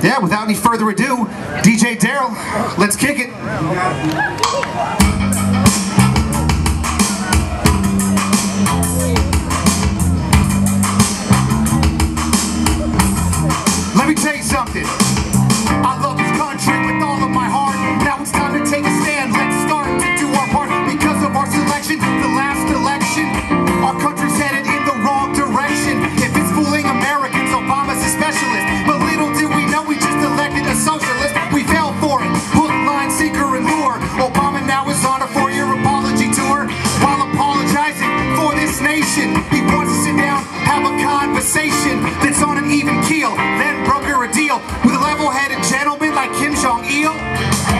Yeah, without any further ado, DJ Daryl, let's kick it. Let me tell you something. I love this country with all of my heart. Now it's time to take a stand. Let's start to do our part. Because of our selection, the last election, our country's headed in the wrong direction. If it's fooling Americans, Obama's a specialist. But little do we know we just elected a socialist. We fell for it. Hook, line, sinker, and lure. Obama now is on a 4-year apology tour. While apologizing for this nation, he wants to sit down, have a conversation that's on an even keel. Then broker a deal with a level-headed gentleman like Kim Jong-il.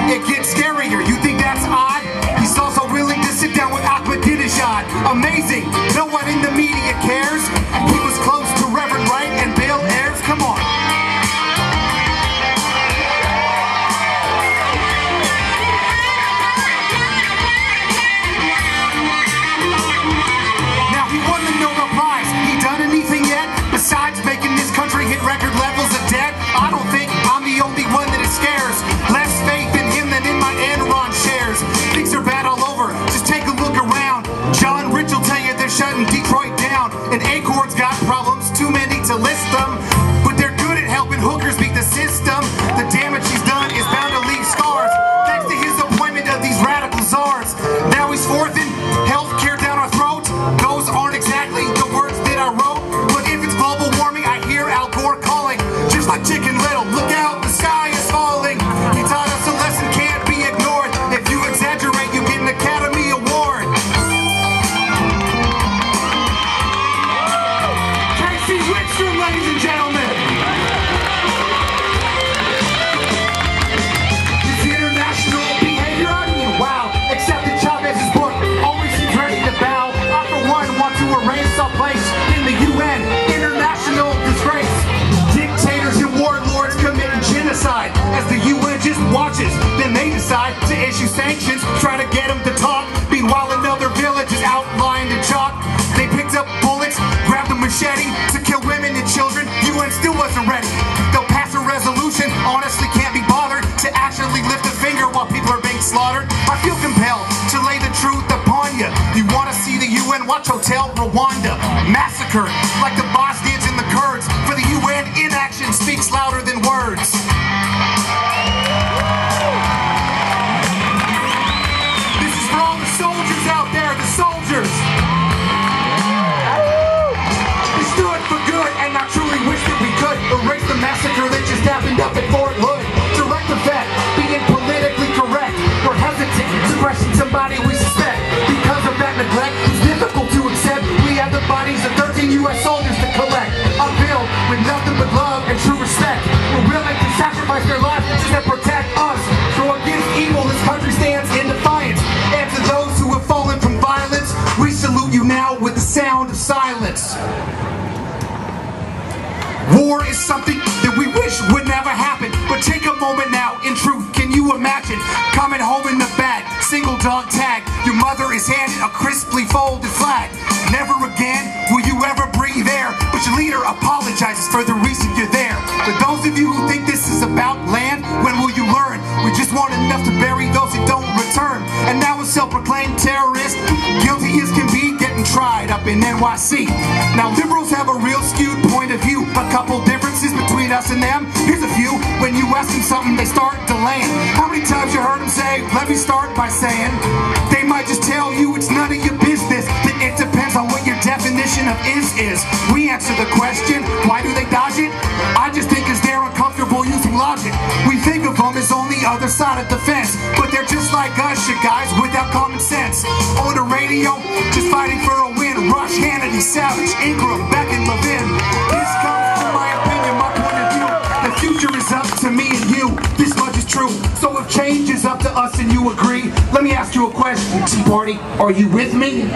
It gets scarier. You think that's odd? He's also willing to sit down with Ahmadinejad. Amazing. No one in the media cares. He was close to Reverend Wright and Bill Ayers. Come on. Now he won the Nobel Prize. He done anything yet besides making this country hit record levels of debt? I don't think I'm the only one that it scares. Less faith in him than in my Enron shares. Things are bad all over. Just take a look around. John Rich will tell you they're shutting Detroit down. And Acorn's got problems, too many to list them. But they're good at helping hookers beat the system. The damage he's done is bound to leave scars. Thanks to his appointment of these radical czars. Now he's forcing healthcare down our throat. Those aren't exactly the words that I wrote. But if it's global warming, I hear Al Gore calling. Just like Chicken Little, look out, the sky is falling. He taught us a lesson can't be ignored. If you exaggerate, you get an Academy Award. Casey Wickstrom, ladies and gentlemen. This international behavior, I mean, wow. Except that Chavez's book always seems ready to bow. I, for one, want to arrange someplace in the UN. International disgrace. Dictators and warlords committing genocide. As the UN just watches, then they decide to issue sanctions, try to get them to talk. Meanwhile, another village is outlined in chalk. They picked up bullets, grabbed a machete to kill women and children. UN still wasn't ready. They'll pass a resolution, honestly can't be bothered to actually lift a finger while people are being slaughtered. I feel compelled to lay the truth upon you. You want to see the UN? Watch Hotel Rwanda. Massacre like the Bosnians and the Kurds. For the UN, inaction speaks louder than words. This is for all the soldiers out there, the soldiers. They stood for good, and I truly wish that we could erase the massacre that just happened up at Fort Hood. Direct effect, being politically correct. We're hesitant to question somebody we suspect. Because of that neglect, it's difficult to accept. We have the bodies of 13 U.S. soldiers to collect. A bill with nothing but love and true respect. We're willing to sacrifice their lives just to protect us. So against evil, this country stands in defiance. And to those who have fallen from violence, we salute you now with the sound of silence. War is something that we wish would never happen. But take a moment now, in truth, can you imagine coming home in the bag, single dog tag, your mother is handed a crisply folded flag. Never again will you ever breathe air, but your leader apologizes for the reason you're there. For those of you who think this is about land, when will you learn? We just want enough to bury those who don't return. And now a self-proclaimed terrorist, guilty as can be, getting tried up in NYC. Now liberals have a real skewed point of view. A couple differences between us and them. Here's a few. When you ask them something, they start delaying. How many times you heard them say, let me start by saying? They might just tell you it's none of your business. That it depends on what your definition of is. We answer the question, why do they dodge it? I just think it's they're uncomfortable using logic. We think of them as on the other side of the fence, but they're just like us, you guys, without common sense. On the radio, just fighting for a win. Rush, Hannity, Savage, Ingram, Beck, and Levin. This comes from my opinion, my point of view. The future is up to me and you. This much is true. So if change is up to us and you agree, let me ask you a question, Tea Party. Are you with me?